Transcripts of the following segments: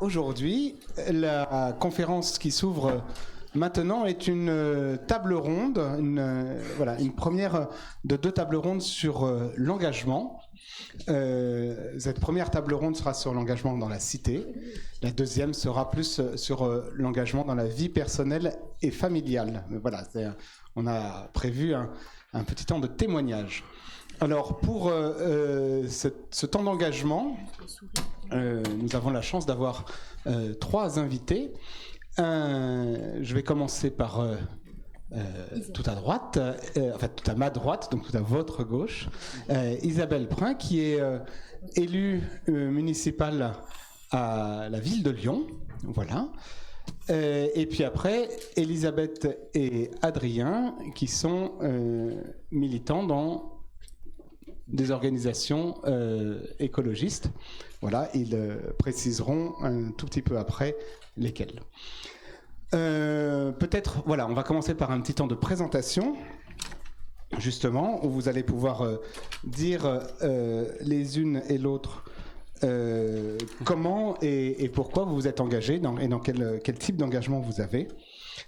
aujourd'hui, la conférence qui s'ouvre maintenant est une table ronde, une première de 2 tables rondes sur l'engagement. Cette première table ronde sera sur l'engagement dans la cité. La deuxième sera plus sur l'engagement dans la vie personnelle et familiale. Voilà, on a prévu un petit temps de témoignage. Alors, pour ce temps d'engagement, nous avons la chance d'avoir 3 invités. Je vais commencer par tout à droite, tout à ma droite, donc tout à votre gauche. Isabelle Prin, qui est élue municipale à la ville de Lyon. Voilà. Et puis après, Elisabeth et Adrien, qui sont militants dans des organisations écologistes. Voilà, ils préciseront un tout petit peu après lesquelles. Peut-être, voilà, on va commencer par un petit temps de présentation, justement, où vous allez pouvoir dire les unes et l'autre comment et pourquoi vous vous êtes engagés et dans quel type d'engagement vous avez,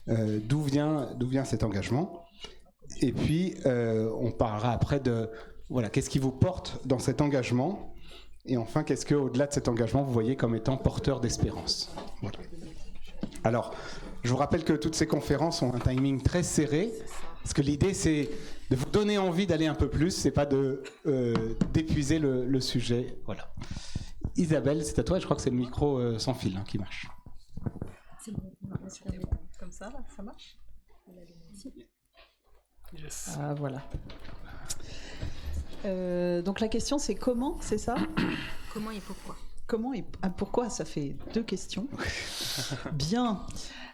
d'où vient cet engagement. Et puis, on parlera après de, voilà, qu'est-ce qui vous porte dans cet engagement, et enfin, qu'est-ce qu'au-delà de cet engagement, vous voyez comme étant porteur d'espérance. Voilà. Alors, je vous rappelle que toutes ces conférences ont un timing très serré, parce que l'idée, c'est de vous donner envie d'aller un peu plus, c'est pas d'épuiser le sujet. Voilà. Isabelle, c'est à toi, je crois que c'est le micro sans fil qui marche. C'est bon, comme ça, là, ça marche. Yes. Ah, voilà. Donc la question, c'est comment, c'est ça? Comment et pourquoi? Comment et pourquoi? Ça fait 2 questions. Bien.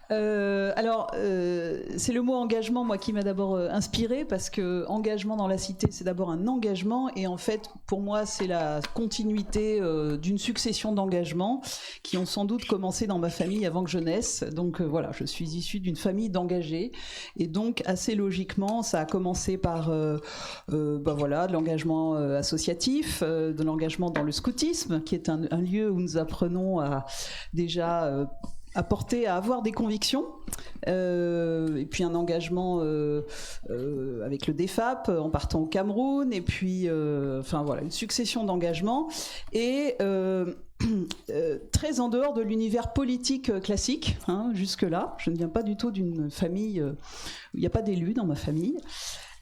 Alors, c'est le mot engagement, moi, qui m'a d'abord inspiré, parce que engagement dans la cité, c'est d'abord un engagement, et en fait, pour moi, c'est la continuité d'une succession d'engagements qui ont sans doute commencé dans ma famille avant que je naisse. Donc voilà, je suis issue d'une famille d'engagés, et donc assez logiquement, ça a commencé par voilà, de l'engagement associatif, de l'engagement dans le scoutisme, qui est un lieu où nous apprenons à déjà apporter à avoir des convictions, et puis un engagement avec le DEFAP en partant au Cameroun, et puis enfin voilà, une succession d'engagements, et très en dehors de l'univers politique classique, hein, jusque-là. Je ne viens pas du tout d'une famille où il n'y a pas d'élus dans ma famille.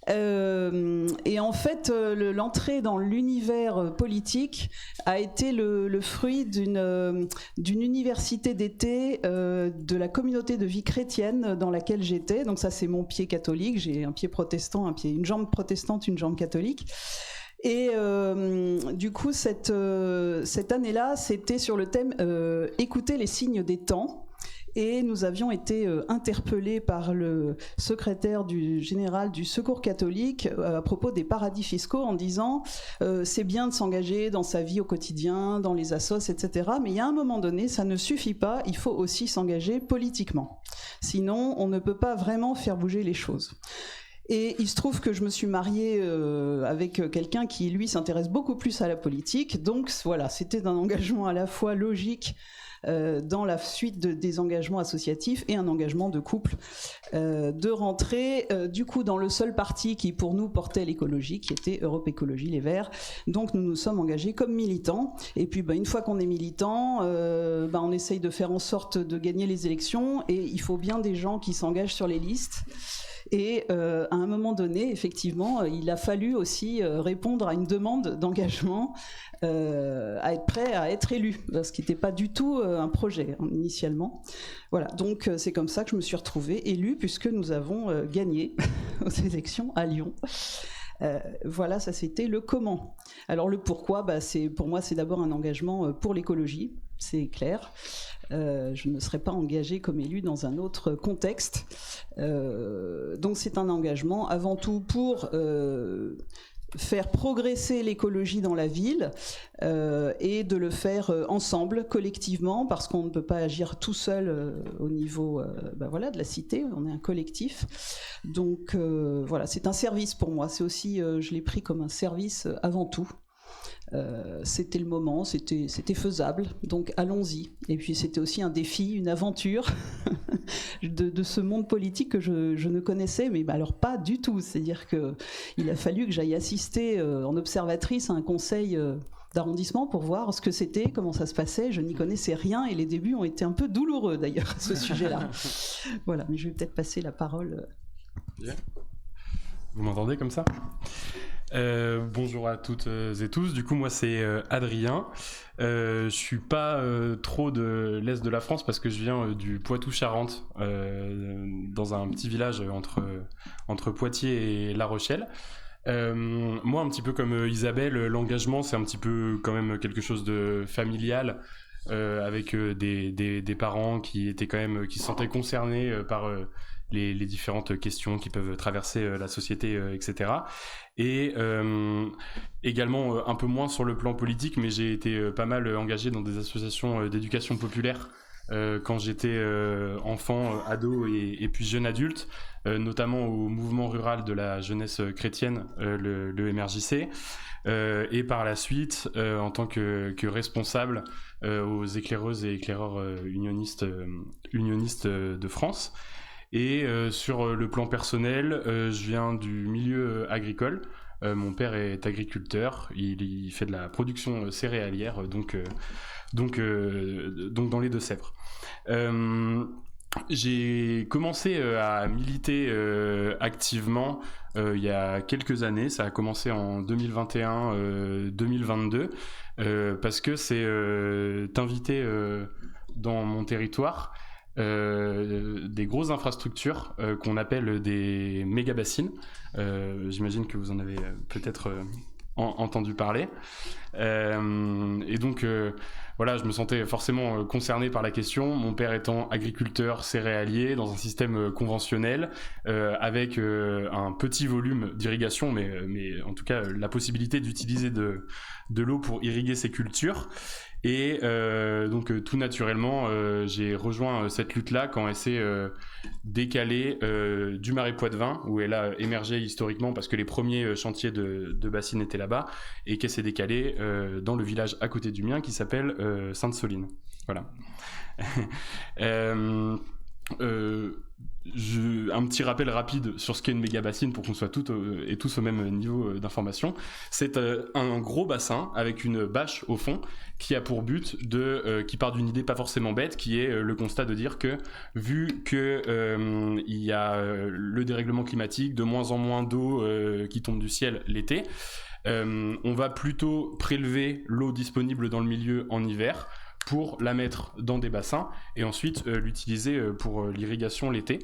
Et en fait, l'entrée dans l'univers politique a été le fruit d'une université d'été de la communauté de vie chrétienne dans laquelle j'étais. Donc ça, c'est mon pied catholique. J'ai un pied protestant, une jambe protestante, une jambe catholique. Et du coup, cette année-là, c'était sur le thème écouter les signes des temps. Et nous avions été interpellés par le secrétaire général du Secours catholique à propos des paradis fiscaux, en disant c'est bien de s'engager dans sa vie au quotidien, dans les assos, etc. Mais il y a un moment donné, ça ne suffit pas, il faut aussi s'engager politiquement. Sinon, on ne peut pas vraiment faire bouger les choses. Et il se trouve que je me suis mariée avec quelqu'un qui, lui, s'intéresse beaucoup plus à la politique. Donc voilà, c'était un engagement à la fois logique dans la suite des engagements associatifs et un engagement de couple, de rentrer du coup dans le seul parti qui pour nous portait l'écologie, qui était Europe Écologie Les Verts. Donc nous nous sommes engagés comme militants, et puis une fois qu'on est militant, on essaye de faire en sorte de gagner les élections, et il faut bien des gens qui s'engagent sur les listes. Et à un moment donné, effectivement, il a fallu aussi répondre à une demande d'engagement, à être prêt à être élu, ce qui n'était pas du tout un projet initialement. Voilà, donc c'est comme ça que je me suis retrouvée élue, puisque nous avons gagné aux élections à Lyon. Voilà, ça c'était le comment. Alors le pourquoi, pour moi c'est d'abord un engagement pour l'écologie, c'est clair. Je ne serais pas engagée comme élue dans un autre contexte. Donc c'est un engagement avant tout pour faire progresser l'écologie dans la ville, et de le faire ensemble, collectivement, parce qu'on ne peut pas agir tout seul au niveau voilà, de la cité, on est un collectif. Donc voilà, c'est un service pour moi, c'est aussi, je l'ai pris comme un service avant tout. C'était le moment, c'était faisable, donc allons-y. Et puis c'était aussi un défi, une aventure de ce monde politique que je ne connaissais, mais alors pas du tout. C'est-à-dire qu'il a fallu que j'aille assister en observatrice à un conseil d'arrondissement pour voir ce que c'était, comment ça se passait. Je n'y connaissais rien et les débuts ont été un peu douloureux d'ailleurs à ce sujet-là. Voilà, mais je vais peut-être passer la parole. Vous m'entendez comme ça ? Bonjour à toutes et tous. Du coup, moi, c'est Adrien. Je suis pas trop de l'est de la France parce que je viens du Poitou-Charentes, dans un petit village entre Poitiers et La Rochelle. Moi, un petit peu comme Isabelle, l'engagement, c'est un petit peu quand même quelque chose de familial. Avec des parents qui étaient quand même qui se sentaient concernés par les différentes questions qui peuvent traverser la société, etc. Et également un peu moins sur le plan politique, mais j'ai été pas mal engagé dans des associations d'éducation populaire quand j'étais enfant, ado et puis jeune adulte, notamment au mouvement rural de la jeunesse chrétienne, le MRJC, et par la suite en tant que responsable aux éclaireuses et éclaireurs unionistes de France. Et sur le plan personnel, je viens du milieu agricole. Mon père est agriculteur, il fait de la production céréalière, donc dans les Deux-Sèvres. J'ai commencé à militer activement il y a quelques années. Ça a commencé en 2021-2022 parce que c'est invité dans mon territoire des grosses infrastructures qu'on appelle des méga-bassines. J'imagine que vous en avez peut-être entendu parler. Et donc voilà, je me sentais forcément concerné par la question, mon père étant agriculteur céréalier dans un système conventionnel avec un petit volume d'irrigation, mais en tout cas la possibilité d'utiliser de l'eau pour irriguer ses cultures. Et donc tout naturellement, j'ai rejoint cette lutte-là quand elle s'est décalée du Marais Poitevin, où elle a émergé historiquement parce que les premiers chantiers de bassines étaient là-bas, et qu'elle s'est décalée dans le village à côté du mien qui s'appelle Sainte-Soline. Voilà. Un petit rappel rapide sur ce qu'est une méga bassine pour qu'on soit toutes et tous au même niveau d'information. C'est un gros bassin avec une bâche au fond qui a pour but qui part d'une idée pas forcément bête, qui est le constat de dire que vu que il y a le dérèglement climatique, de moins en moins d'eau qui tombe du ciel l'été, on va plutôt prélever l'eau disponible dans le milieu en hiver pour la mettre dans des bassins et ensuite l'utiliser pour l'irrigation l'été.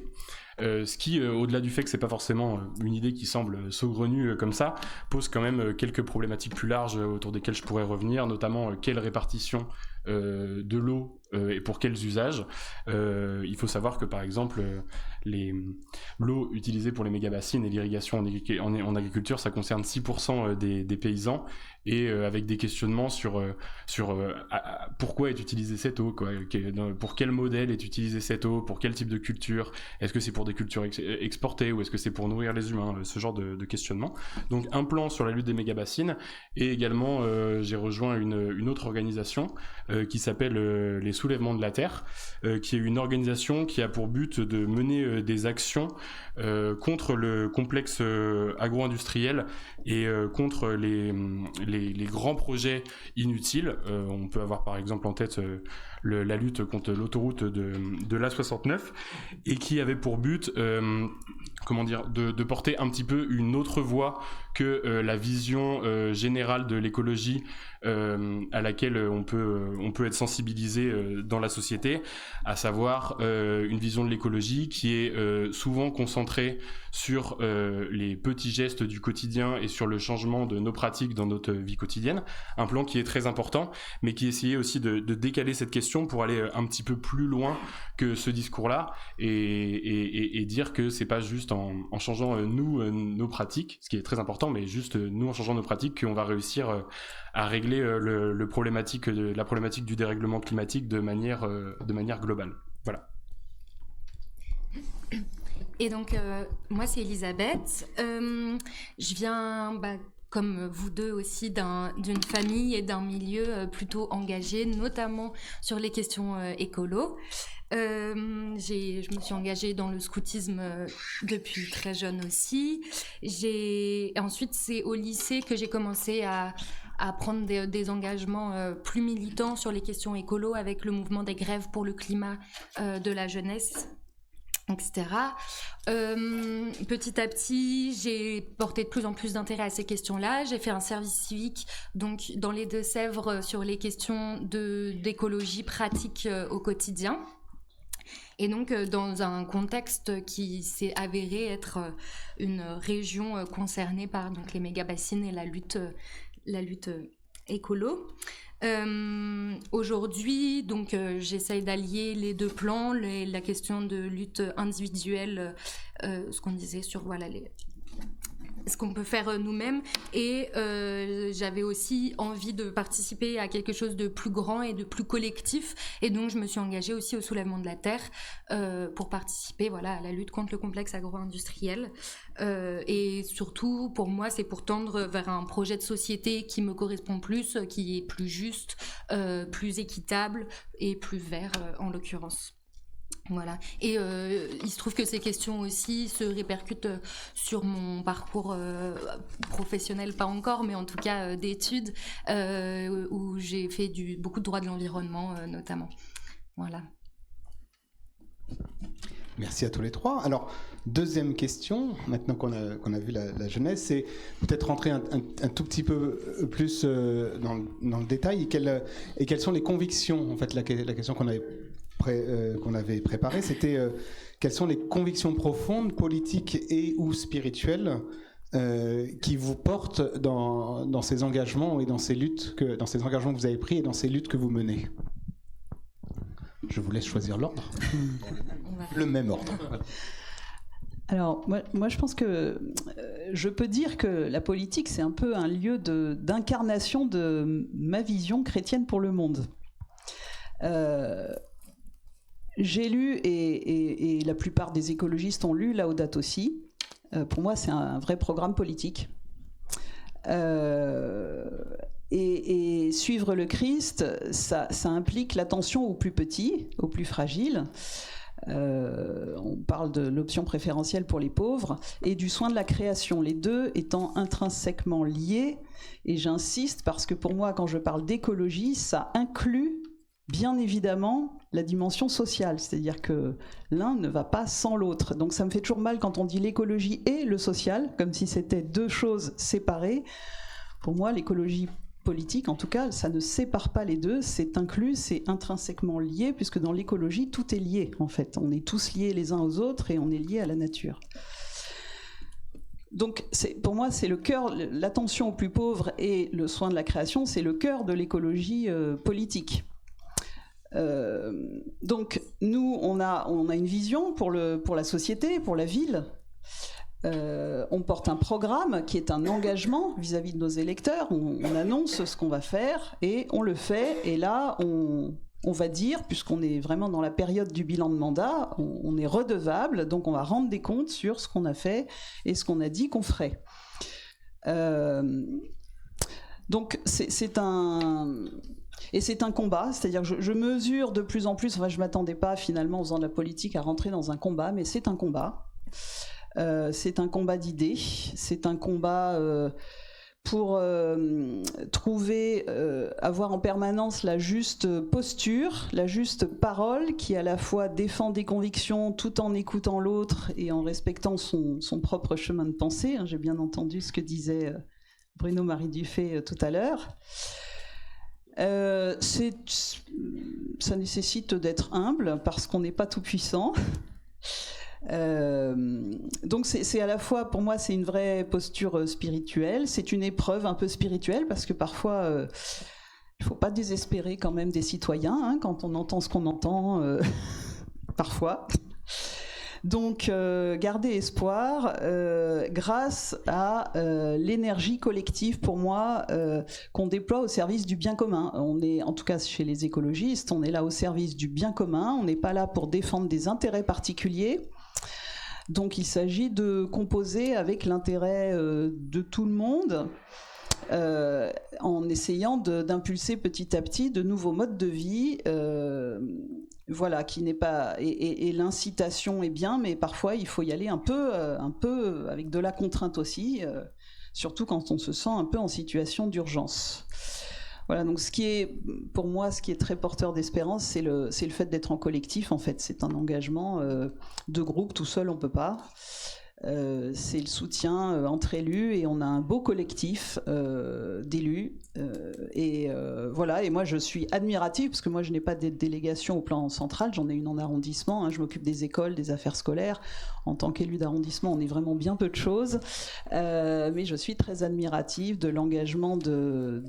Ce qui, au-delà du fait que c'est pas forcément une idée qui semble saugrenue comme ça, pose quand même quelques problématiques plus larges autour desquelles je pourrais revenir, notamment quelle répartition de l'eau et pour quels usages. Il faut savoir que par exemple l'eau utilisée pour les méga-bassines et l'irrigation en agriculture, ça concerne 6% des paysans, et avec des questionnements sur pourquoi est utilisée cette eau, quoi, pour quel modèle est utilisée cette eau, pour quel type de culture, est-ce que c'est pour des cultures exportées ou est-ce que c'est pour nourrir les humains, ce genre de questionnement. Donc un plan sur la lutte des méga-bassines, et également j'ai rejoint une autre organisation qui s'appelle les Soulèvements de la Terre, qui est une organisation qui a pour but de mener des actions contre le complexe agro-industriel et contre les grands projets inutiles. On peut avoir par exemple en tête la lutte contre l'autoroute de l'A69, et qui avait pour but de porter un petit peu une autre voie que la vision générale de l'écologie à laquelle on peut être sensibilisé dans la société, à savoir une vision de l'écologie qui est souvent concentrée sur les petits gestes du quotidien et sur le changement de nos pratiques dans notre vie quotidienne. Un plan qui est très important, mais qui essayait aussi de décaler cette question pour aller un petit peu plus loin que ce discours-là, et dire que c'est pas juste en changeant nos pratiques, ce qui est très important, mais juste nous en changeant nos pratiques qu'on va réussir à régler la problématique du dérèglement climatique de manière globale. Voilà. Et donc, moi, c'est Elisabeth. Je viens comme vous deux aussi, d'une famille et d'un milieu plutôt engagé, notamment sur les questions écolo. Je me suis engagée dans le scoutisme depuis très jeune aussi. Ensuite, c'est au lycée que j'ai commencé à prendre des engagements plus militants sur les questions écolo avec le mouvement des grèves pour le climat de la jeunesse, etc. Petit à petit, j'ai porté de plus en plus d'intérêt à ces questions-là. J'ai fait un service civique donc dans les Deux-Sèvres sur les questions d'écologie pratique au quotidien. Et donc, dans un contexte qui s'est avéré être une région concernée par donc, les méga-bassines et la lutte écolo. Aujourd'hui, donc, j'essaye d'allier les deux plans, la question de lutte individuelle, ce qu'on disait sur ce qu'on peut faire nous-mêmes, et j'avais aussi envie de participer à quelque chose de plus grand et de plus collectif, et donc je me suis engagée aussi au soulèvement de la terre pour participer à la lutte contre le complexe agro-industriel, et surtout pour moi c'est pour tendre vers un projet de société qui me correspond plus, qui est plus juste, plus équitable et plus vert en l'occurrence. Voilà. Et il se trouve que ces questions aussi se répercutent sur mon parcours professionnel, pas encore, mais en tout cas d'études, où j'ai fait beaucoup de droit de l'environnement notamment. Voilà. Merci à tous les trois. Alors, deuxième question, maintenant qu'on a vu la jeunesse, c'est peut-être rentrer un tout petit peu plus dans le détail, et quelles sont les convictions, en fait, la question qu'on avait préparée, c'était quelles sont les convictions profondes, politiques et ou spirituelles qui vous portent dans ces engagements et dans ces luttes, dans ces engagements que vous avez pris et dans ces luttes que vous menez. Je vous laisse choisir l'ordre. Le même ordre. Alors, moi, je pense que je peux dire que la politique, c'est un peu un lieu d'incarnation de ma vision chrétienne pour le monde. J'ai lu, et la plupart des écologistes ont lu Laudato Si. Pour moi, c'est un vrai programme politique. Et suivre le Christ, ça implique l'attention aux plus petits, aux plus fragiles. On parle de l'option préférentielle pour les pauvres et du soin de la création, les deux étant intrinsèquement liés. Et j'insiste parce que pour moi, quand je parle d'écologie, ça inclut bien évidemment la dimension sociale, c'est-à-dire que l'un ne va pas sans l'autre. Donc ça me fait toujours mal quand on dit l'écologie et le social, comme si c'était deux choses séparées. Pour moi, l'écologie politique, en tout cas, ça ne sépare pas les deux, c'est inclus, c'est intrinsèquement lié, puisque dans l'écologie, tout est lié, en fait. On est tous liés les uns aux autres et on est liés à la nature. Donc, pour moi, c'est le cœur, l'attention aux plus pauvres et le soin de la création, c'est le cœur de l'écologie politique. Donc, nous, on a une vision pour la société, pour la ville. On porte un programme qui est un engagement vis-à-vis de nos électeurs. On annonce ce qu'on va faire et on le fait. Et là, on va dire, puisqu'on est vraiment dans la période du bilan de mandat, on est redevable, donc on va rendre des comptes sur ce qu'on a fait et ce qu'on a dit qu'on ferait. Donc c'est un combat, c'est-à-dire que je mesure de plus en plus, enfin je ne m'attendais pas finalement en faisant de la politique à rentrer dans un combat, mais c'est un combat. C'est un combat d'idées, c'est un combat pour trouver, avoir en permanence la juste posture, la juste parole qui à la fois défend des convictions tout en écoutant l'autre et en respectant son propre chemin de pensée. J'ai bien entendu ce que disait Bruno-Marie Dufay tout à l'heure. Ça nécessite d'être humble parce qu'on n'est pas tout puissant. Donc c'est à la fois, pour moi, c'est une vraie posture spirituelle, c'est une épreuve un peu spirituelle parce que parfois il ne faut pas désespérer quand même des citoyens quand on entend ce qu'on entend parfois. Donc garder espoir grâce à l'énergie collective, pour moi, qu'on déploie au service du bien commun. On est, en tout cas chez les écologistes, on est là au service du bien commun, on n'est pas là pour défendre des intérêts particuliers. Donc il s'agit de composer avec l'intérêt de tout le monde, en essayant d'impulser petit à petit de nouveaux modes de vie, voilà, qui n'est pas, et l'incitation est bien, mais parfois il faut y aller un peu avec de la contrainte aussi, surtout quand on se sent un peu en situation d'urgence. Voilà, donc pour moi, ce qui est très porteur d'espérance, c'est le fait d'être en collectif. En fait, c'est un engagement de groupe. Tout seul, on peut pas. C'est le soutien entre élus, et on a un beau collectif d'élus, voilà. Et moi je suis admirative, parce que moi je n'ai pas de délégation au plan central, j'en ai une en arrondissement, hein. Je m'occupe des écoles, des affaires scolaires. En tant qu'élu d'arrondissement, on est vraiment bien peu de choses, mais je suis très admirative de l'engagement de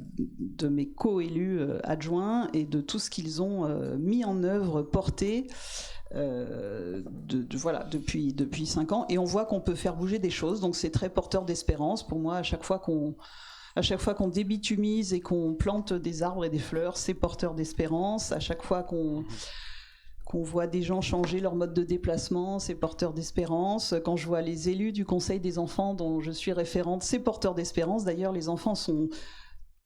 mes co-élus adjoints, et de tout ce qu'ils ont mis en œuvre, porté, voilà, depuis 5 ans, et on voit qu'on peut faire bouger des choses, donc c'est très porteur d'espérance pour moi. À chaque fois qu'on débitumise et qu'on plante des arbres et des fleurs, c'est porteur d'espérance. À chaque fois qu'on voit des gens changer leur mode de déplacement, c'est porteur d'espérance. Quand je vois les élus du Conseil des enfants dont je suis référente, c'est porteur d'espérance. D'ailleurs, les enfants sont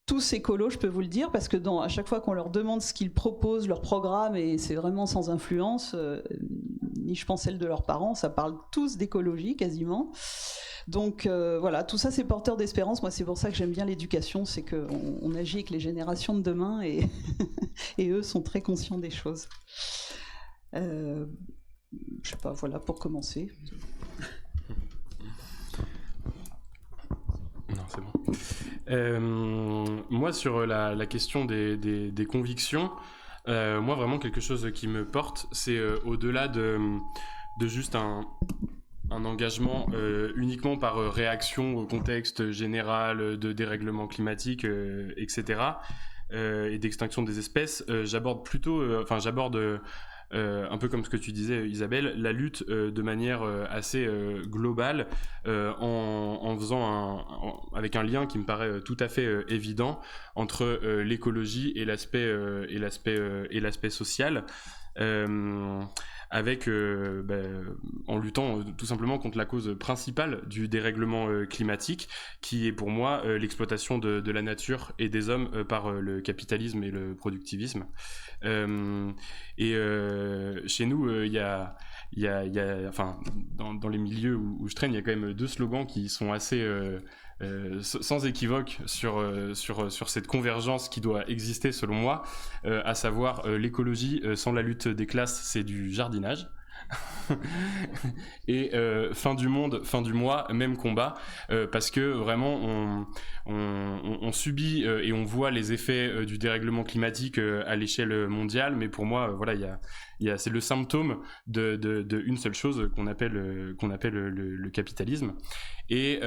tous écolos, je peux vous le dire, parce que à chaque fois qu'on leur demande ce qu'ils proposent, leur programme, et c'est vraiment sans influence, ni je pense celle de leurs parents, ça parle tous d'écologie quasiment. Donc voilà, tout ça c'est porteur d'espérance. Moi c'est pour ça que j'aime bien l'éducation, c'est qu'on agit avec les générations de demain, et, et eux sont très conscients des choses. Je sais pas, voilà, pour commencer. Non, c'est bon. Moi, sur la question des convictions, moi, vraiment, quelque chose qui me porte, c'est au-delà de juste un engagement uniquement par réaction au contexte général de dérèglement climatique, etc., et d'extinction des espèces, j'aborde un peu comme ce que tu disais, Isabelle, la lutte de manière assez globale, en faisant avec un lien qui me paraît tout à fait évident entre l'écologie et l'aspect social. En luttant tout simplement contre la cause principale du dérèglement climatique, qui est pour moi l'exploitation de la nature et des hommes par le capitalisme et le productivisme. Chez nous, il y a enfin, dans les milieux où je traîne, il y a quand même 2 slogans qui sont assez sans équivoque sur cette convergence qui doit exister selon moi, à savoir l'écologie sans la lutte des classes, c'est du jardinage. Et fin du monde, fin du mois, même combat, parce que vraiment on subit et on voit les effets du dérèglement climatique à l'échelle mondiale, mais pour moi voilà, c'est le symptôme de une seule chose qu'on appelle le capitalisme. Et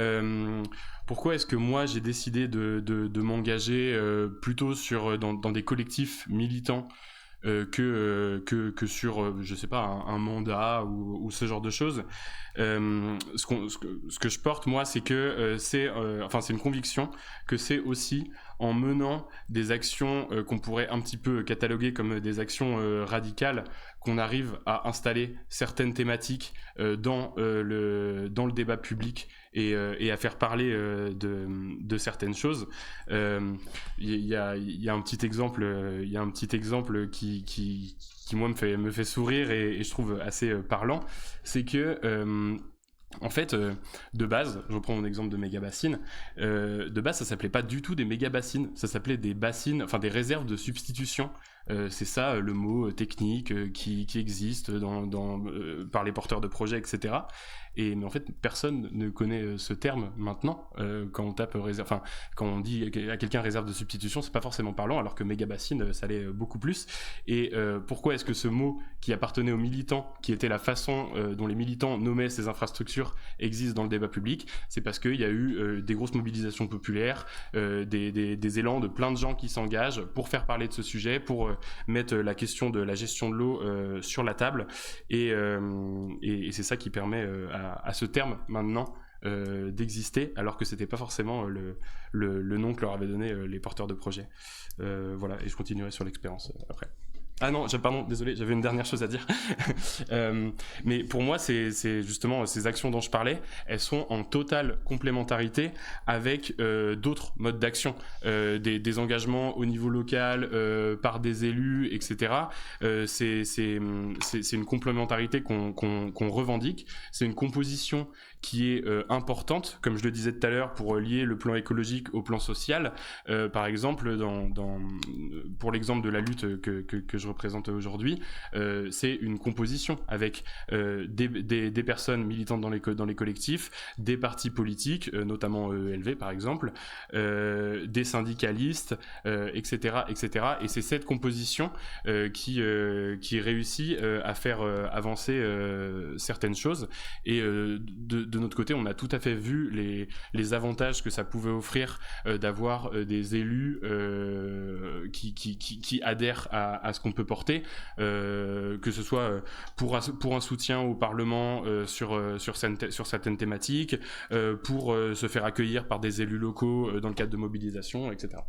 pourquoi est-ce que moi j'ai décidé de m'engager plutôt dans des collectifs militants que sur je sais pas un mandat ou ce genre de choses. Ce que je porte moi, c'est que c'est une conviction que c'est aussi en menant des actions qu'on pourrait un petit peu cataloguer comme des actions radicales qu'on arrive à installer certaines thématiques dans le débat public et à faire parler de certaines choses. Il y a un petit exemple qui moi me fait sourire et je trouve assez parlant, c'est que en fait, de base, je reprends mon exemple de méga-bassines, de base ça s'appelait pas du tout des méga-bassines, ça s'appelait des bassines, enfin des réserves de substitution. C'est ça le mot technique qui existe par les porteurs de projets, etc. Mais en fait, personne ne connaît ce terme maintenant. Quand on tape quand on dit à quelqu'un réserve de substitution, c'est pas forcément parlant, alors que méga bassine, ça l'est beaucoup plus. Et pourquoi est-ce que ce mot qui appartenait aux militants, qui était la façon dont les militants nommaient ces infrastructures, existe dans le débat public? C'est parce qu'il y a eu des grosses mobilisations populaires, des élans de plein de gens qui s'engagent pour faire parler de ce sujet, pour mettre la question de la gestion de l'eau sur la table, et c'est ça qui permet à ce terme maintenant d'exister, alors que c'était pas forcément le nom que leur avaient donné les porteurs de projets. Voilà, et je continuerai sur l'expérience après. Ah non, pardon, désolé, j'avais une dernière chose à dire. Mais pour moi, c'est justement ces actions dont je parlais, elles sont en totale complémentarité avec d'autres modes d'action, des engagements au niveau local, par des élus, etc. C'est une complémentarité qu'on revendique. C'est une composition qui est importante, comme je le disais tout à l'heure, pour lier le plan écologique au plan social. Par exemple, pour l'exemple de la lutte que je représente aujourd'hui, c'est une composition avec des personnes militantes dans les collectifs, des partis politiques, notamment ELV par exemple, des syndicalistes, etc., etc. Et c'est cette composition qui réussit à faire avancer certaines choses. Et de notre côté, on a tout à fait vu les avantages que ça pouvait offrir d'avoir des élus qui adhèrent à ce qu'on peut porter, que ce soit pour un soutien au Parlement sur certaines thématiques, pour se faire accueillir par des élus locaux dans le cadre de mobilisation, etc.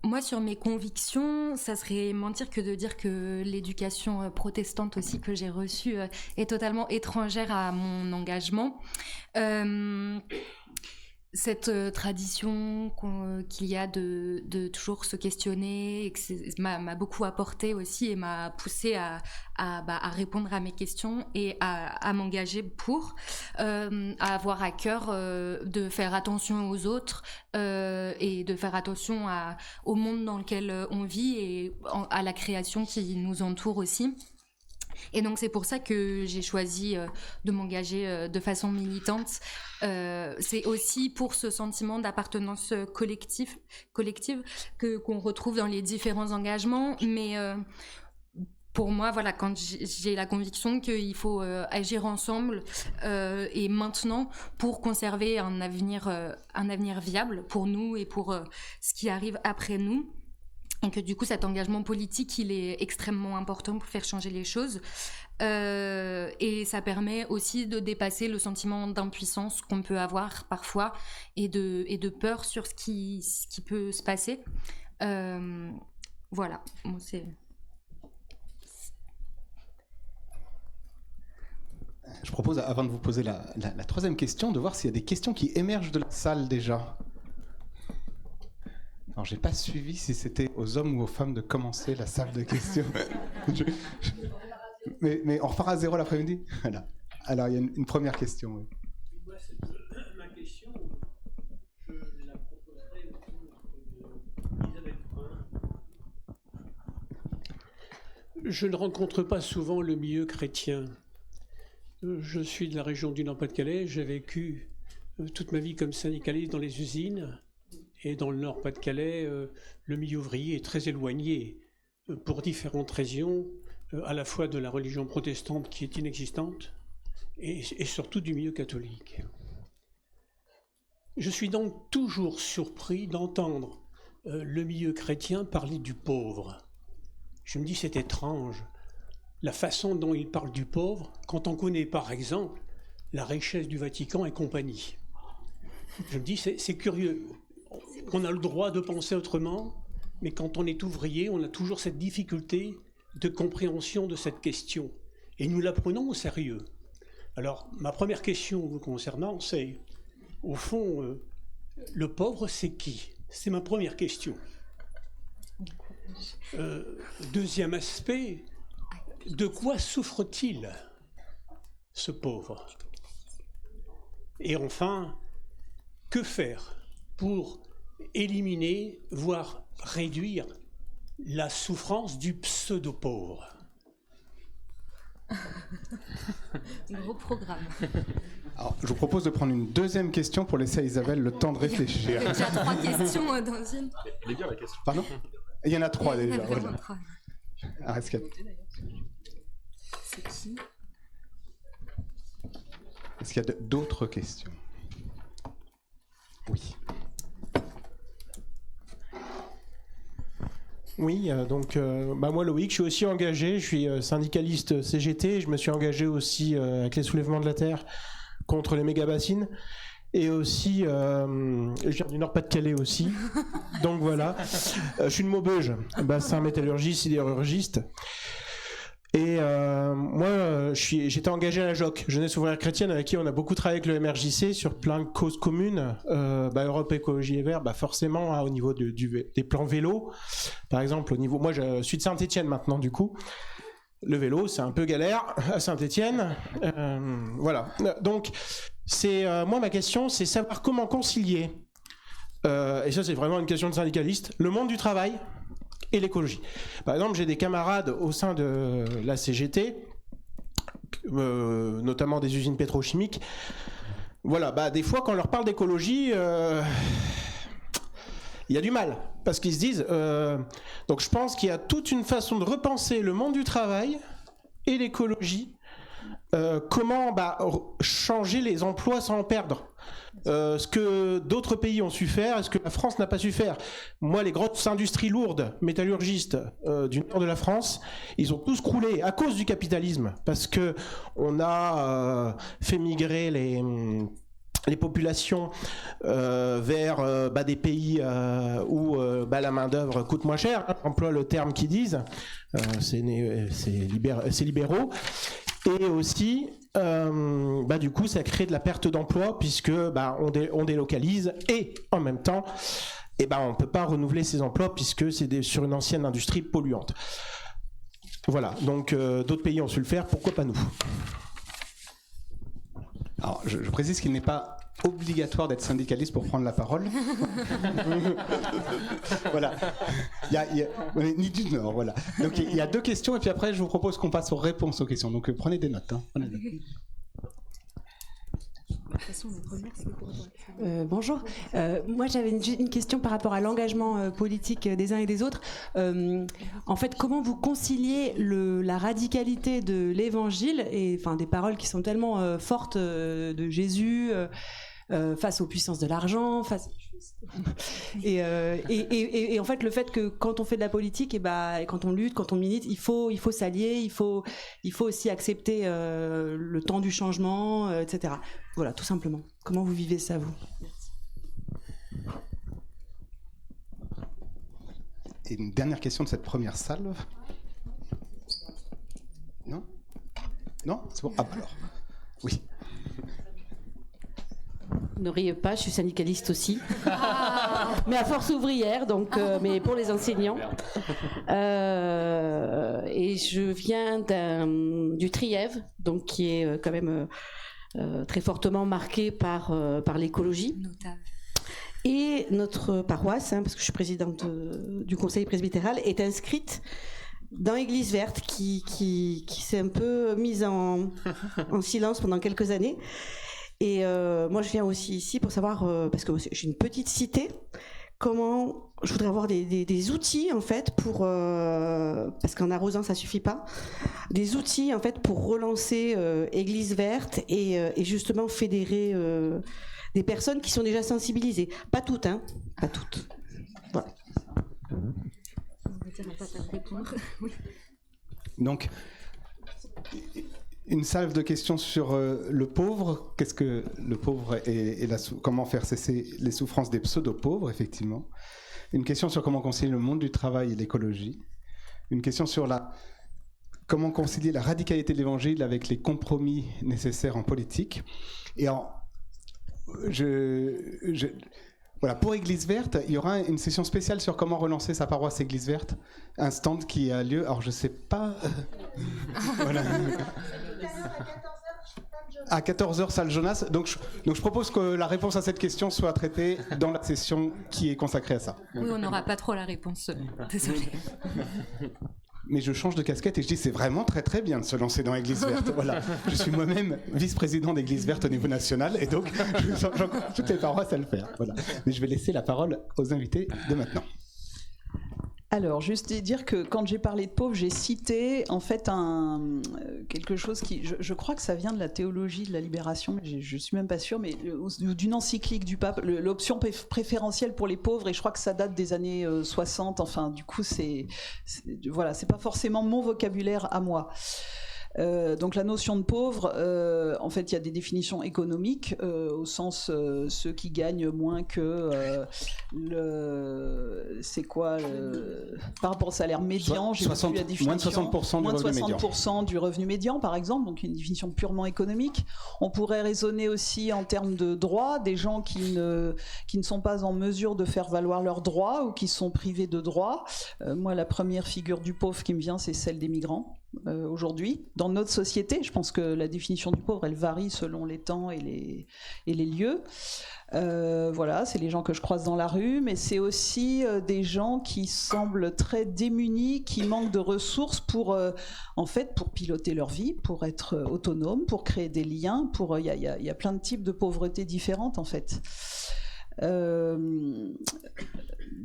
Moi, sur mes convictions, ça serait mentir que de dire que l'éducation protestante aussi que j'ai reçue est totalement étrangère à mon engagement. Cette tradition qu'il y a de toujours se questionner m'a beaucoup apporté aussi et m'a poussé à répondre à mes questions et à m'engager pour à avoir à cœur de faire attention aux autres et de faire attention au monde dans lequel on vit et à la création qui nous entoure aussi. Et donc c'est pour ça que j'ai choisi de m'engager de façon militante. C'est aussi pour ce sentiment d'appartenance collective qu'on retrouve dans les différents engagements. Mais pour moi, voilà, quand j'ai la conviction qu'il faut agir ensemble et maintenant pour conserver un avenir viable pour nous et pour ce qui arrive après nous. Et que du coup, cet engagement politique, il est extrêmement important pour faire changer les choses. Et ça permet aussi de dépasser le sentiment d'impuissance qu'on peut avoir parfois et de peur sur ce qui peut se passer. Voilà, bon, c'est... Je propose, avant de vous poser la troisième question, de voir s'il y a des questions qui émergent de la salle déjà. Alors, j'ai pas suivi si c'était aux hommes ou aux femmes de commencer la salle de questions. Mais on repart à zéro l'après-midi. Voilà. Alors, il y a une première question. Oui. Moi, ma question, je la proposerai autour d'Elisabeth Brun. Je ne rencontre pas souvent le milieu chrétien. Je suis de la région du Nord-Pas-de-Calais. J'ai vécu toute ma vie comme syndicaliste dans les usines. Et dans le Nord-Pas-de-Calais, le milieu ouvrier est très éloigné pour différentes raisons, à la fois de la religion protestante qui est inexistante et surtout du milieu catholique. Je suis donc toujours surpris d'entendre le milieu chrétien parler du pauvre. Je me dis, c'est étrange, la façon dont il parle du pauvre quand on connaît par exemple la richesse du Vatican et compagnie. Je me dis, c'est curieux. On a le droit de penser autrement, mais quand on est ouvrier, on a toujours cette difficulté de compréhension de cette question. Et nous la prenons au sérieux. Alors, ma première question vous concernant, c'est, au fond, le pauvre, c'est qui ? C'est ma première question. Deuxième aspect, de quoi souffre-t-il, ce pauvre ? Et enfin, que faire pour éliminer, voire réduire la souffrance du pseudo-pauvre. Gros programme. Alors, je vous propose de prendre une deuxième question pour laisser à Isabelle le temps de réfléchir. Il y a déjà 3 questions dans une. Elle est bien la question. Pardon ? Il y en a 3 déjà. Vraiment Voilà. 3. Ah, est-ce qu'il y a d'autres questions ? Oui. Oui, donc moi Loïc, je suis aussi engagé, je suis syndicaliste CGT, je me suis engagé aussi avec les soulèvements de la terre contre les méga-bassines. et aussi, je viens du Nord-Pas-de-Calais aussi, donc voilà. Je suis de Maubeuge, bassin métallurgiste, sidérurgiste. Et moi, j'étais engagé à la JOC, Jeunesse ouvrière chrétienne, avec qui on a beaucoup travaillé avec le MRJC sur plein de causes communes. Europe Écologie et Vert, forcément, au niveau des plans vélo. Par exemple, moi je suis de Saint-Étienne maintenant, du coup. Le vélo, c'est un peu galère à Saint-Étienne. Voilà. Donc, moi, ma question, c'est savoir comment concilier, et ça c'est vraiment une question de syndicaliste, le monde du travail et l'écologie. Par exemple, j'ai des camarades au sein de la CGT, notamment des usines pétrochimiques. Voilà, des fois, quand on leur parle d'écologie, il y a du mal, parce qu'ils se disent... donc je pense qu'il y a toute une façon de repenser le monde du travail et l'écologie. Comment changer les emplois sans en perdre. Ce que d'autres pays ont su faire, et ce que la France n'a pas su faire. Moi, les grosses industries lourdes, métallurgistes du nord de la France, ils ont tous croulé à cause du capitalisme, parce que on a fait migrer les populations vers des pays où la main-d'œuvre coûte moins cher, emploie le terme qu'ils disent, c'est libéraux. Et aussi, du coup, ça crée de la perte d'emploi, puisque on délocalise, et en même temps, on ne peut pas renouveler ces emplois, puisque c'est sur une ancienne industrie polluante. Voilà, donc d'autres pays ont su le faire, pourquoi pas nous ? Alors, je précise qu'il n'est pas obligatoire d'être syndicaliste pour prendre la parole. Voilà. On est ni du Nord, voilà. Donc il y a 2 questions, et puis après je vous propose qu'on passe aux réponses aux questions. Donc prenez des notes. Prenez des notes. Bonjour. Moi, j'avais une question par rapport à l'engagement politique des uns et des autres. En fait, comment vous conciliez la radicalité de l'Évangile et des paroles qui sont tellement fortes de Jésus face aux puissances de l'argent, et en fait le fait que quand on fait de la politique, et quand on lutte, quand on milite, il faut s'allier, il faut aussi accepter le temps du changement, etc. Voilà, tout simplement. Comment vous vivez ça, vous ? Et une dernière question de cette première salve. Non ? Non ? C'est bon. Alors, oui. Ne riez pas, je suis syndicaliste aussi, mais à Force ouvrière, donc, mais pour les enseignants. Et je viens du Trièves, donc qui est quand même très fortement marqué par l'écologie. Notable. Et notre paroisse, parce que je suis présidente du conseil presbytéral, est inscrite dans Église verte, qui s'est un peu mise en silence pendant quelques années. Et moi, je viens aussi ici pour savoir, parce que j'ai une petite cité, comment je voudrais avoir des outils, en fait, parce qu'en arrosant, ça suffit pas, des outils, en fait, pour relancer Église verte et justement fédérer des personnes qui sont déjà sensibilisées. Pas toutes, pas toutes. Voilà. Donc, une salve de questions sur le pauvre. Qu'est-ce que le pauvre et comment faire cesser les souffrances des pseudo-pauvres, effectivement. Une question sur comment concilier le monde du travail et l'écologie. Une question sur comment concilier la radicalité de l'évangile avec les compromis nécessaires en politique. Et voilà, pour Église verte, il y aura une session spéciale sur comment relancer sa paroisse Église verte, un stand qui a lieu, alors je sais pas... voilà. À 14h, salle Jonas. Donc je propose que la réponse à cette question soit traitée dans la session qui est consacrée à ça. Oui, on n'aura pas trop la réponse, désolé. Mais je change de casquette et je dis c'est vraiment très très bien de se lancer dans Église verte. Voilà. Je suis moi-même vice-président d'Église verte au niveau national et donc j'encourage toutes les paroisses à le faire. Voilà. Mais je vais laisser la parole aux invités de maintenant. Alors, juste dire que quand j'ai parlé de pauvres, j'ai cité en fait quelque chose qui, je crois que ça vient de la théologie de la libération, mais je suis même pas sûre, mais d'une encyclique du pape, l'option préférentielle pour les pauvres, et je crois que ça date des années 60. Enfin, du coup, voilà, c'est pas forcément mon vocabulaire à moi. Donc la notion de pauvre, en fait, il y a des définitions économiques, au sens ceux qui gagnent moins que c'est quoi par rapport au salaire médian, j'ai plus la définition. Moins de 60% du revenu médian, par exemple, donc une définition purement économique. On pourrait raisonner aussi en termes de droits, des gens qui ne sont pas en mesure de faire valoir leurs droits ou qui sont privés de droits. Moi, la première figure du pauvre qui me vient, c'est celle des migrants. Aujourd'hui, dans notre société, je pense que la définition du pauvre, elle varie selon les temps et les lieux. Voilà, c'est les gens que je croise dans la rue, mais c'est aussi des gens qui semblent très démunis, qui manquent de ressources pour piloter leur vie, pour être autonomes, pour créer des liens. Il y a plein de types de pauvreté différentes en fait.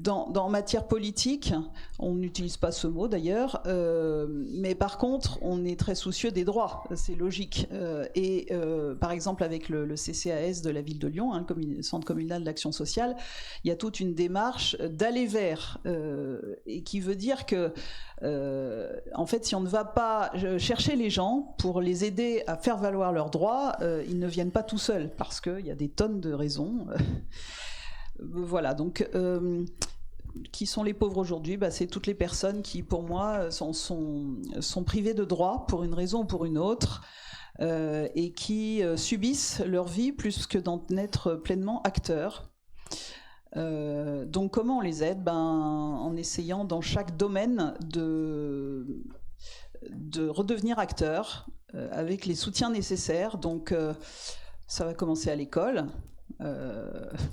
En matière politique, on n'utilise pas ce mot d'ailleurs, mais par contre, on est très soucieux des droits, c'est logique. Par exemple, avec le CCAS de la ville de Lyon, le Centre communal d'action sociale, il y a toute une démarche d'aller vers, et qui veut dire que, en fait, si on ne va pas chercher les gens pour les aider à faire valoir leurs droits, ils ne viennent pas tout seuls, parce qu'il y a des tonnes de raisons. Voilà, donc qui sont les pauvres aujourd'hui ? C'est toutes les personnes qui, pour moi, sont privées de droits pour une raison ou pour une autre, et qui subissent leur vie plus que d'en être pleinement acteurs. Donc comment on les aide ? En essayant dans chaque domaine de redevenir acteurs avec les soutiens nécessaires. Donc ça va commencer à l'école.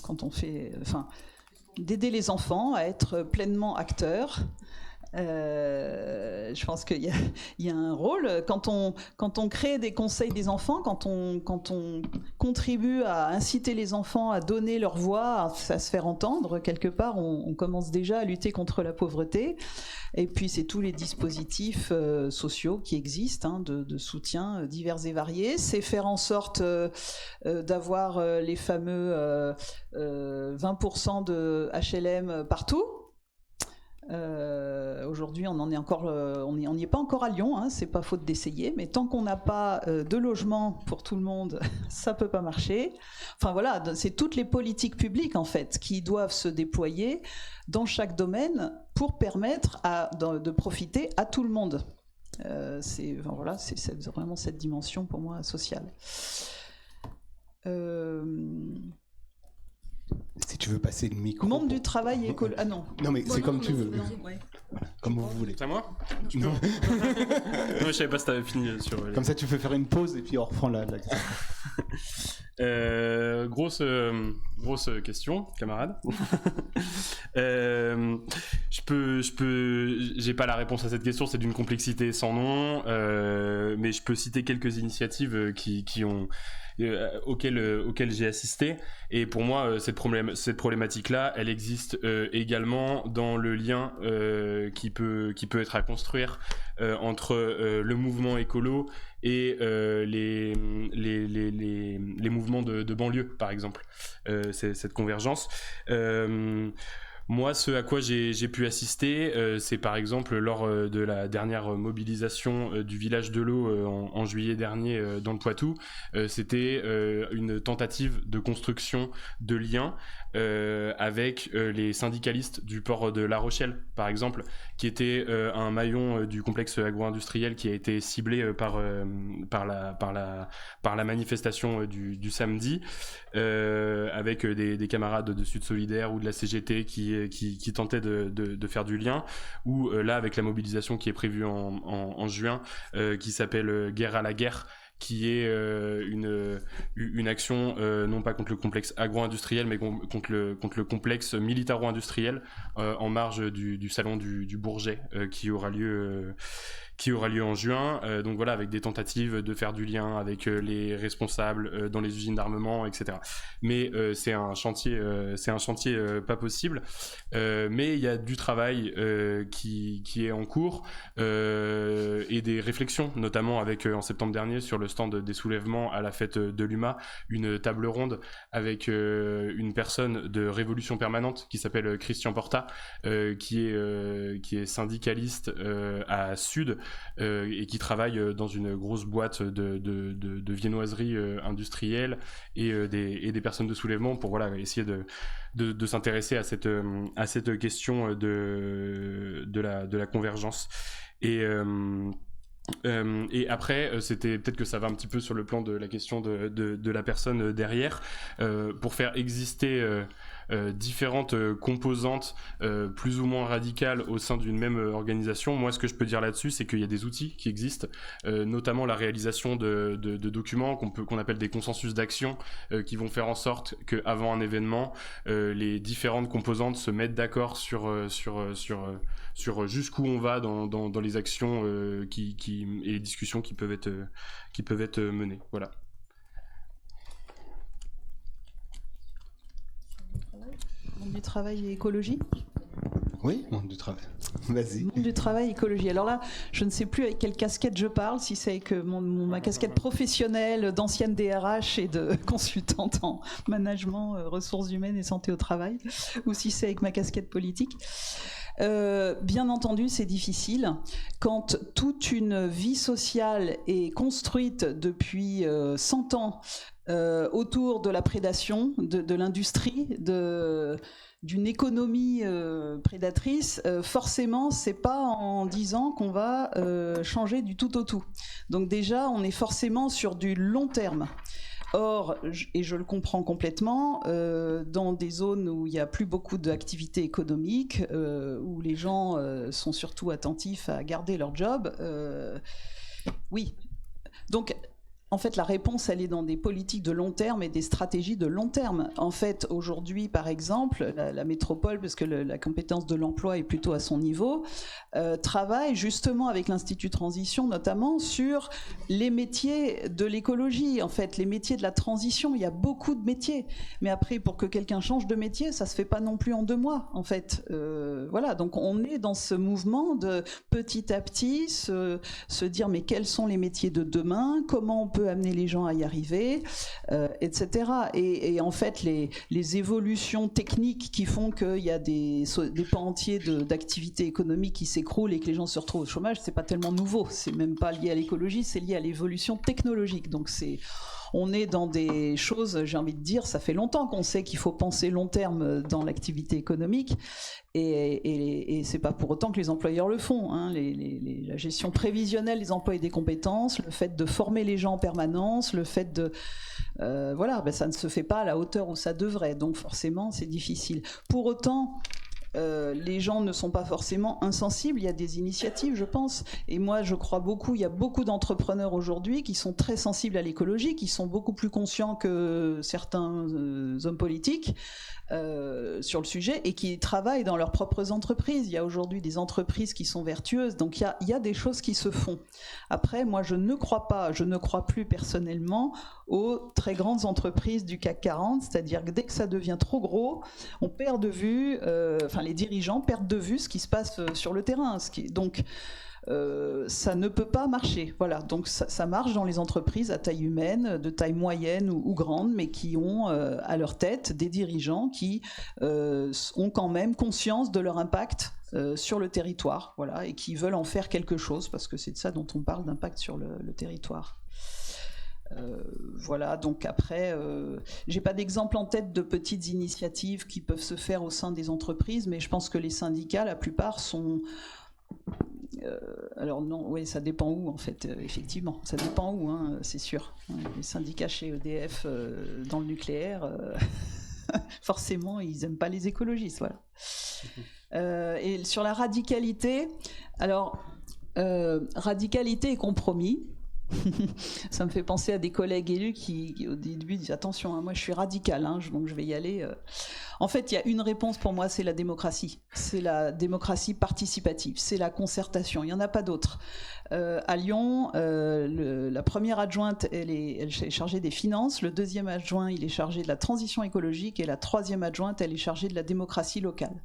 Quand on fait, d'aider les enfants à être pleinement acteurs. Je pense qu'il y a un rôle quand on crée des conseils des enfants, quand on contribue à inciter les enfants à donner leur voix, à se faire entendre. Quelque part, on commence déjà à lutter contre la pauvreté. Et puis c'est tous les dispositifs sociaux qui existent, de soutien divers et variés. C'est faire en sorte d'avoir les fameux 20% de HLM partout. Aujourd'hui, on n'y est pas encore à Lyon, c'est pas faute d'essayer, mais tant qu'on n'a pas de logement pour tout le monde, ça peut pas marcher. Enfin voilà, c'est toutes les politiques publiques en fait qui doivent se déployer dans chaque domaine pour permettre de profiter à tout le monde. C'est vraiment cette dimension pour moi sociale. Si tu veux passer le micro. Monde du travail et ah non. Non mais c'est comme tu veux. Ouais. Voilà, comme vous voulez. C'est à moi ? Non. Non, je savais pas si t'avais fini sur. Comme ça, tu peux faire une pause et puis on reprend la question. Grosse question, camarade. J'ai pas la réponse à cette question, c'est d'une complexité sans nom, mais je peux citer quelques initiatives auxquelles j'ai assisté, et pour moi cette problématique-là, elle existe également dans le lien qui peut être à construire entre le mouvement écolo et les mouvements de banlieue, par exemple. C'est cette convergence. Moi, ce à quoi j'ai pu assister, c'est par exemple lors de la dernière mobilisation du village de l'eau en juillet dernier dans le Poitou. C'était une tentative de construction de liens avec les syndicalistes du port de La Rochelle, par exemple, qui était un maillon du complexe agro-industriel qui a été ciblé par la manifestation du samedi, avec des camarades de Sud Solidaire ou de la CGT qui tentaient de faire du lien, ou là avec la mobilisation qui est prévue en juin, qui s'appelle Guerre à la guerre, qui est une action non pas contre le complexe agro-industriel, mais contre le complexe militaro-industriel en marge du salon du Bourget qui aura lieu en juin. Donc voilà, avec des tentatives de faire du lien avec les responsables dans les usines d'armement, etc. Mais c'est un chantier pas possible. Mais il y a du travail qui est en cours, et des réflexions, notamment avec en septembre dernier sur le le stand des soulèvements à la fête de l'UMA, une table ronde avec une personne de Révolution Permanente qui s'appelle Christian Porta, qui est syndicaliste à Sud et qui travaille dans une grosse boîte de viennoiserie industrielle et des personnes de soulèvement pour essayer de s'intéresser à cette question de la convergence. Et après, c'était peut-être que ça va un petit peu sur le plan de la question de la personne derrière, pour faire exister différentes composantes plus ou moins radicales au sein d'une même organisation. Moi, ce que je peux dire là-dessus, c'est qu'il y a des outils qui existent, notamment la réalisation de documents qu'on appelle des consensus d'action, qui vont faire en sorte qu'avant un événement, les différentes composantes se mettent d'accord sur jusqu'où on va dans les actions et les discussions qui peuvent être menées. Voilà. Monde du travail et écologie. Oui, monde du travail. Vas-y. Monde du travail, écologie. Alors là, je ne sais plus avec quelle casquette je parle, si c'est avec ma casquette professionnelle d'ancienne DRH et de consultante en management, ressources humaines et santé au travail, ou si c'est avec ma casquette politique. Bien entendu, c'est difficile. Quand toute une vie sociale est construite depuis 100 ans autour de la prédation, de l'industrie, d'une économie prédatrice, forcément, c'est pas en 10 ans qu'on va changer du tout au tout. Donc déjà, on est forcément sur du long terme. Or, et je le comprends complètement, dans des zones où il n'y a plus beaucoup d'activités économiques, où les gens sont surtout attentifs à garder leur job, oui. Donc, en fait, la réponse, elle est dans des politiques de long terme et des stratégies de long terme. En fait, aujourd'hui, par exemple, la métropole, parce que la compétence de l'emploi est plutôt à son niveau, travaille justement avec l'Institut Transition, notamment sur les métiers de l'écologie. En fait, les métiers de la transition, il y a beaucoup de métiers. Mais après, pour que quelqu'un change de métier, ça se fait pas non plus en 2 mois, en fait. Voilà, donc on est dans ce mouvement de petit à petit se dire, mais quels sont les métiers de demain ? Comment on peut amener les gens à y arriver, etc. Et en fait, les évolutions techniques qui font qu'il y a des pans entiers d'activités économiques qui s'écroulent et que les gens se retrouvent au chômage, c'est pas tellement nouveau. C'est même pas lié à l'écologie, c'est lié à l'évolution technologique. Donc on est dans des choses, j'ai envie de dire, ça fait longtemps qu'on sait qu'il faut penser long terme dans l'activité économique, et c'est pas pour autant que les employeurs le font, hein. La gestion prévisionnelle des emplois et des compétences, le fait de former les gens en permanence, le fait de... ça ne se fait pas à la hauteur où ça devrait, donc forcément c'est difficile. Pour autant... les gens ne sont pas forcément insensibles, il y a des initiatives, je pense, et moi je crois beaucoup, il y a beaucoup d'entrepreneurs aujourd'hui qui sont très sensibles à l'écologie, qui sont beaucoup plus conscients que certains hommes politiques sur le sujet, et qui travaillent dans leurs propres entreprises. Il y a aujourd'hui des entreprises qui sont vertueuses, donc il y a des choses qui se font. Après, moi je ne crois plus personnellement aux très grandes entreprises du CAC 40, c'est-à-dire que dès que ça devient trop gros, on perd de vue, les dirigeants perdent de vue ce qui se passe sur le terrain. Donc, ça ne peut pas marcher. Voilà. Donc, ça marche dans les entreprises à taille humaine, de taille moyenne ou grande, mais qui ont à leur tête des dirigeants qui ont quand même conscience de leur impact sur le territoire, voilà, et qui veulent en faire quelque chose, parce que c'est de ça dont on parle, d'impact sur le territoire. Voilà, donc après, j'ai pas d'exemple en tête de petites initiatives qui peuvent se faire au sein des entreprises, mais je pense que les syndicats, la plupart sont... alors non, oui, ça dépend où en fait, effectivement, ça dépend où, hein, c'est sûr. Les syndicats chez EDF dans le nucléaire, forcément, ils aiment pas les écologistes, voilà. Et sur la radicalité, alors, radicalité et compromis. Ça me fait penser à des collègues élus qui au début disent attention, hein, moi je suis radical, hein, donc je vais y aller. En fait, il y a une réponse pour moi, c'est la démocratie. C'est la démocratie participative, c'est la concertation, il n'y en a pas d'autre. À Lyon, la première adjointe, elle est chargée des finances, le deuxième adjoint, il est chargé de la transition écologique, et la troisième adjointe, elle est chargée de la démocratie locale.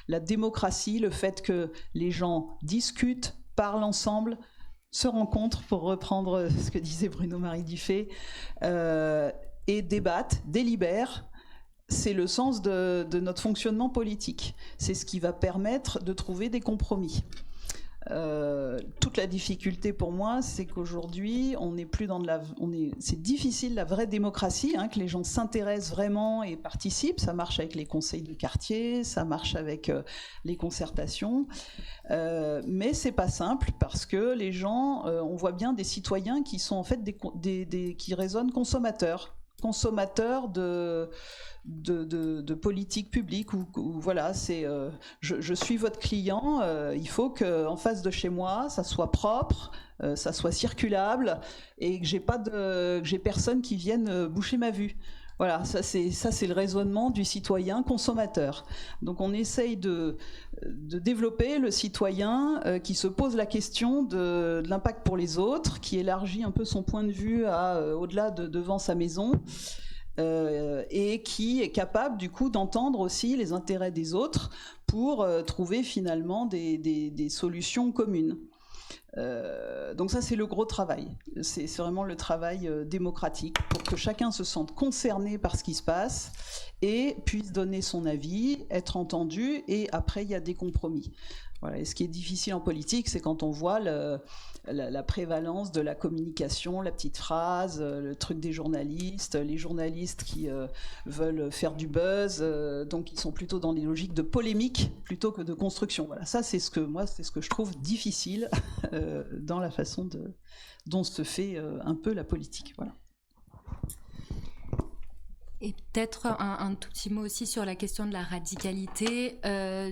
La démocratie, le fait que les gens discutent, parlent ensemble, se rencontrent, pour reprendre ce que disait Bruno-Marie Dufay, et débattent, délibèrent. C'est le sens de notre fonctionnement politique. C'est ce qui va permettre de trouver des compromis. Toute la difficulté pour moi, c'est qu'aujourd'hui, on n'est plus dans c'est difficile la vraie démocratie, hein, que les gens s'intéressent vraiment et participent. Ça marche avec les conseils de quartier, ça marche avec les concertations, mais c'est pas simple parce que les gens, on voit bien des citoyens qui sont en fait qui raisonnent consommateurs de politique publique où voilà, c'est je suis votre client, il faut qu'en face de chez moi ça soit propre, ça soit circulable et que j'ai personne qui vienne boucher ma vue. Voilà, ça c'est le raisonnement du citoyen consommateur. Donc on essaye de développer le citoyen qui se pose la question de l'impact pour les autres, qui élargit un peu son point de vue au-delà devant sa maison, et qui est capable du coup d'entendre aussi les intérêts des autres pour trouver finalement des solutions communes. Donc ça c'est le gros travail, c'est vraiment le travail démocratique pour que chacun se sente concerné par ce qui se passe et puisse donner son avis, être entendu, et après il y a des compromis. Voilà. Et ce qui est difficile en politique, c'est quand on voit la prévalence de la communication, la petite phrase, le truc des journalistes, les journalistes qui veulent faire du buzz, donc ils sont plutôt dans des logiques de polémique plutôt que de construction. Voilà, ça c'est ce que je trouve difficile dans la façon dont se fait un peu la politique. Voilà. Et peut-être un tout petit mot aussi sur la question de la radicalité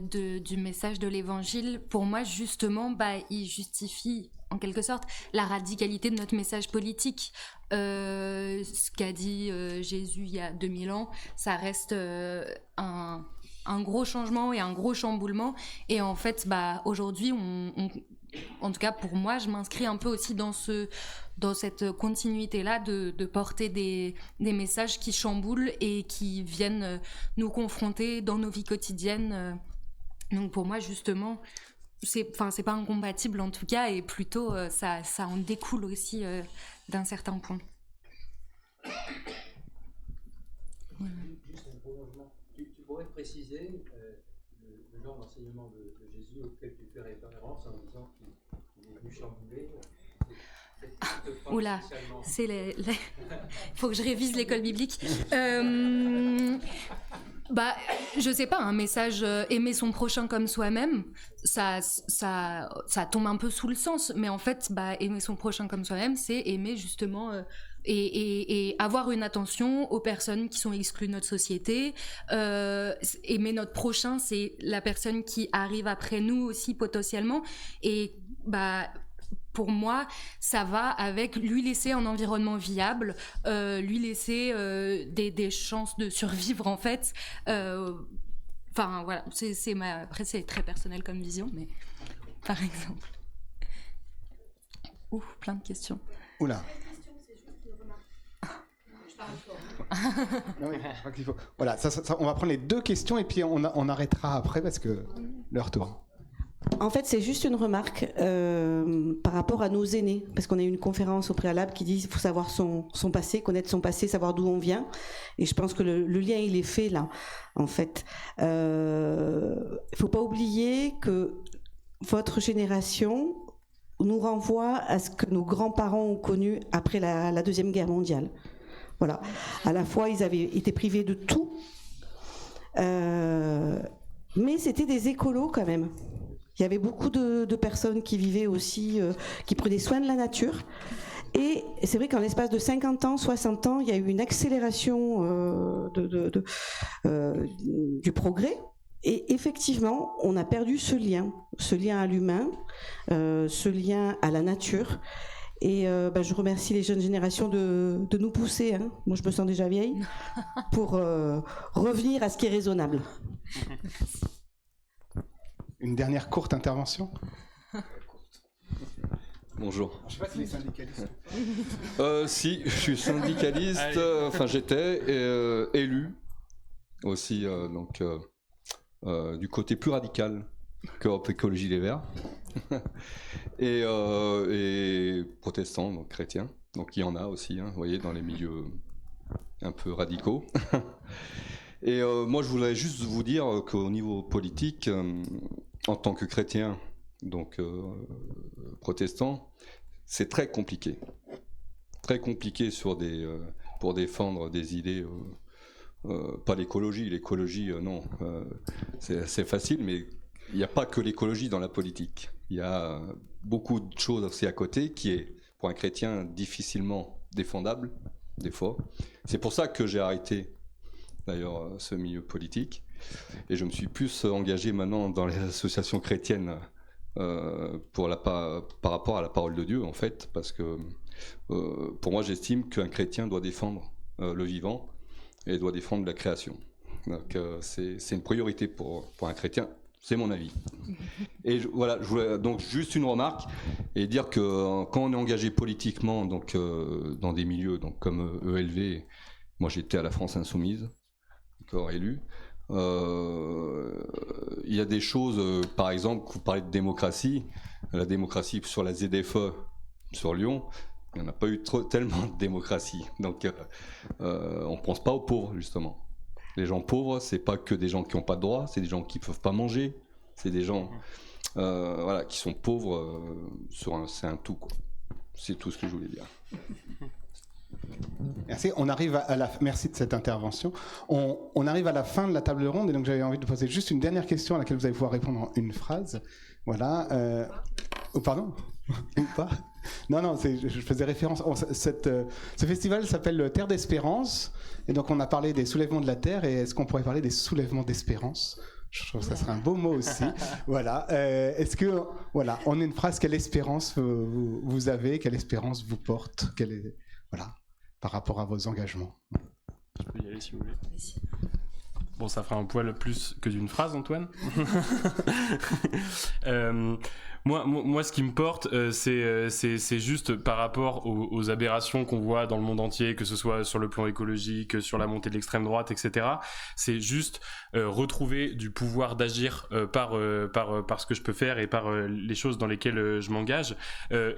du message de l'Évangile. Pour moi, justement, il justifie en quelque sorte la radicalité de notre message politique. Ce qu'a dit Jésus il y a 2000 ans, ça reste un gros changement et un gros chamboulement. Et en fait, aujourd'hui, en tout cas pour moi, je m'inscris un peu aussi dans cette continuité-là de porter des messages qui chamboulent et qui viennent nous confronter dans nos vies quotidiennes. Donc pour moi, justement, c'est pas incompatible en tout cas, et plutôt ça en découle aussi d'un certain point. Voilà. Juste un prolongement. Tu pourrais préciser le genre d'enseignement de Jésus auquel tu fais référence en disant qu'il est venu chambouler. Oula, faut que je révise l'école biblique. Je sais pas, un message aimer son prochain comme soi-même, ça tombe un peu sous le sens, mais en fait, aimer son prochain comme soi-même, c'est aimer justement et avoir une attention aux personnes qui sont exclues de notre société. Aimer notre prochain, c'est la personne qui arrive après nous aussi potentiellement, et pour moi, ça va avec lui laisser un environnement viable, lui laisser des chances de survivre en fait. Voilà, après c'est très personnel comme vision, mais par exemple. Plein de questions. Oula. Non, je crois qu'il faut. Voilà, on va prendre les deux questions et puis on arrêtera après parce que l'heure tourne. En fait, c'est juste une remarque par rapport à nos aînés, parce qu'on a eu une conférence au préalable qui dit qu'il faut savoir son passé, connaître son passé, savoir d'où on vient, et je pense que le lien il est fait là, en fait. Il faut pas oublier que votre génération nous renvoie à ce que nos grands-parents ont connu après la Deuxième Guerre mondiale. Voilà. À la fois, ils avaient été privés de tout, mais c'était des écolos quand même. Il y avait beaucoup de personnes qui vivaient aussi, qui prenaient soin de la nature. Et c'est vrai qu'en l'espace de 50 ans, 60 ans, il y a eu une accélération du progrès. Et effectivement, on a perdu ce lien à l'humain, ce lien à la nature. Et je remercie les jeunes générations de nous pousser, hein. Moi je me sens déjà vieille, pour revenir à ce qui est raisonnable. Une dernière courte intervention. Bonjour. Je ne sais pas si les syndicalistes. Si, je suis syndicaliste, j'étais élu aussi, du côté plus radical qu'Europe Écologie Les Verts. et protestants, donc chrétiens. Donc il y en a aussi, hein, vous voyez, dans les milieux un peu radicaux. Et moi, je voudrais juste vous dire qu'au niveau politique, en tant que chrétien, donc protestant, c'est très compliqué. Très compliqué pour défendre des idées, pas l'écologie. L'écologie, non, c'est assez facile, mais il n'y a pas que l'écologie dans la politique. Il y a beaucoup de choses aussi à côté qui est, pour un chrétien, difficilement défendable, des fois. C'est pour ça que j'ai arrêté, d'ailleurs, ce milieu politique. Et je me suis plus engagé maintenant dans les associations chrétiennes par rapport à la parole de Dieu, en fait, parce que pour moi, j'estime qu'un chrétien doit défendre le vivant et doit défendre la création. Donc, c'est une priorité pour un chrétien, c'est mon avis. Et voilà, je voulais donc juste une remarque et dire que quand on est engagé politiquement, donc dans des milieux donc comme ELV, moi j'étais à la France Insoumise, encore élu. Il y a des choses, par exemple, vous parlez de démocratie, la démocratie sur la ZFE sur Lyon, il n'y en a pas eu tellement de démocratie. Donc on ne pense pas aux pauvres, justement. Les gens pauvres, c'est pas que des gens qui n'ont pas de droits, c'est des gens qui ne peuvent pas manger, c'est des gens voilà, qui sont pauvres, c'est un tout, quoi. C'est tout ce que je voulais dire. Merci. On arrive merci de cette intervention. On arrive à la fin de la table ronde et donc j'avais envie de poser juste une dernière question à laquelle vous allez pouvoir répondre en une phrase. Voilà. Oh, pardon. Ou pas. Non, je faisais référence. Ce festival s'appelle Terre d'Espérance et donc on a parlé des soulèvements de la terre et est-ce qu'on pourrait parler des soulèvements d'espérance ? Je trouve que ça serait un beau mot aussi. Voilà. Est-ce que, voilà, en une phrase, quelle espérance vous avez, quelle espérance vous porte, voilà, par rapport à vos engagements? Je peux y aller si vous voulez. Bon, ça fera un poil plus que d'une phrase, Antoine. Moi, ce qui me porte, c'est juste par rapport aux aberrations qu'on voit dans le monde entier, que ce soit sur le plan écologique, sur la montée de l'extrême droite, etc. C'est juste retrouver du pouvoir d'agir par ce que je peux faire et par les choses dans lesquelles je m'engage.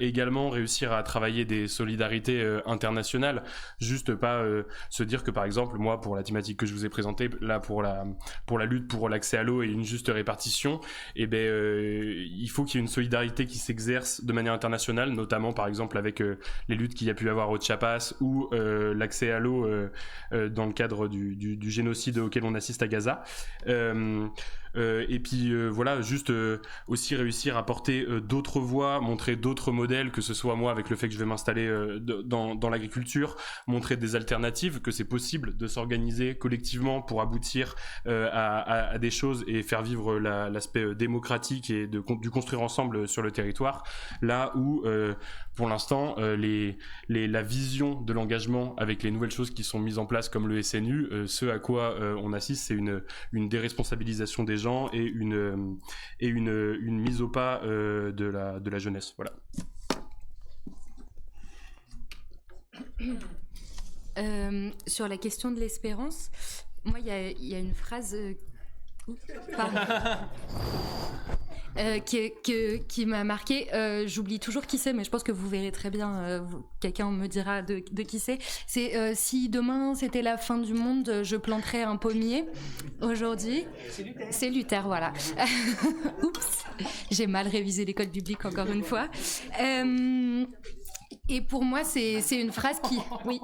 Également réussir à travailler des solidarités internationales. Juste pas se dire que, par exemple, moi, pour la thématique que je vous ai présentée, là, pour la lutte pour l'accès à l'eau et une juste répartition, il faut qu'il y ait une solidarité qui s'exerce de manière internationale, notamment par exemple avec les luttes qu'il y a pu avoir au Chiapas ou l'accès à l'eau dans le cadre du génocide auquel on assiste à Gaza. Et puis voilà, juste aussi réussir à porter d'autres voix, montrer d'autres modèles, que ce soit moi avec le fait que je vais m'installer dans l'agriculture, montrer des alternatives, que c'est possible de s'organiser collectivement pour aboutir à des choses et faire vivre l'aspect démocratique et du construire ensemble sur le territoire, là où pour l'instant la vision de l'engagement avec les nouvelles choses qui sont mises en place comme le SNU, ce à quoi on assiste, c'est une déresponsabilisation des gens et une mise au pas de la jeunesse. Voilà. Sur la question de l'espérance, moi, il y a une phrase qui m'a marqué. J'oublie toujours qui c'est, mais je pense que vous verrez très bien. Quelqu'un me dira de qui c'est. C'est si demain c'était la fin du monde, je planterais un pommier. Aujourd'hui, c'est Luther, voilà. Oups, j'ai mal révisé l'école biblique encore une fois. Et pour moi, c'est une phrase qui, oui,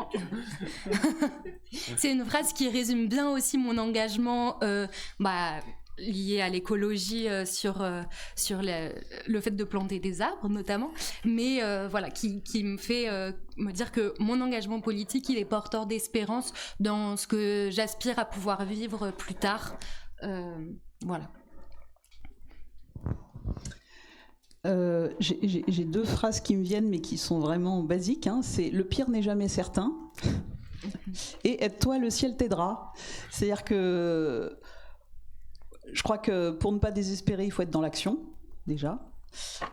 c'est une phrase qui résume bien aussi mon engagement, lié à l'écologie, sur le fait de planter des arbres notamment, mais voilà, qui me fait me dire que mon engagement politique, il est porteur d'espérance dans ce que j'aspire à pouvoir vivre plus tard. Voilà. J'ai deux phrases qui me viennent mais qui sont vraiment basiques, hein. C'est le pire n'est jamais certain et aide-toi, le ciel t'aidera. C'est-à-dire que je crois que pour ne pas désespérer, il faut être dans l'action déjà,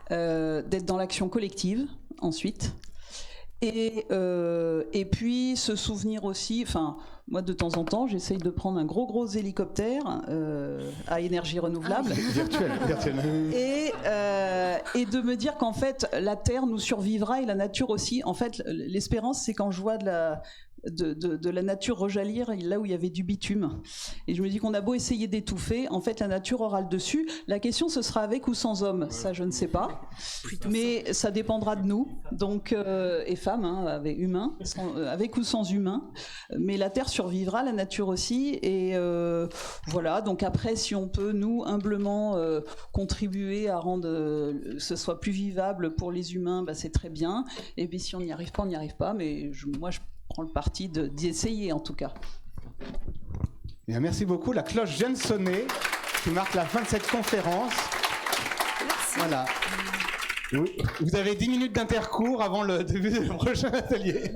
d'être dans l'action collective ensuite, Et puis se souvenir aussi, enfin moi de temps en temps j'essaye de prendre un gros hélicoptère à énergie renouvelable virtuel. Et de me dire qu'en fait la Terre nous survivra et la nature aussi. En fait l'espérance c'est quand je vois de la nature rejaillir là où il y avait du bitume. Et je me dis qu'on a beau essayer d'étouffer, en fait la nature aura le dessus. La question ce sera avec ou sans hommes, ça je ne sais pas. Mais ça dépendra de nous, donc et femmes, hein, avec humains, avec ou sans humains. Mais la Terre survivra, la nature aussi. Et voilà, donc après si on peut nous humblement contribuer à rendre ce soit plus vivable pour les humains, bah, c'est très bien. Et puis si on n'y arrive pas, on n'y arrive pas. Mais moi je prends le parti d'essayer en tout cas. Bien, merci beaucoup. La cloche vient de sonner, qui marque la fin de cette conférence. Merci. Voilà. Vous avez 10 minutes d'intercours avant le début du prochain atelier.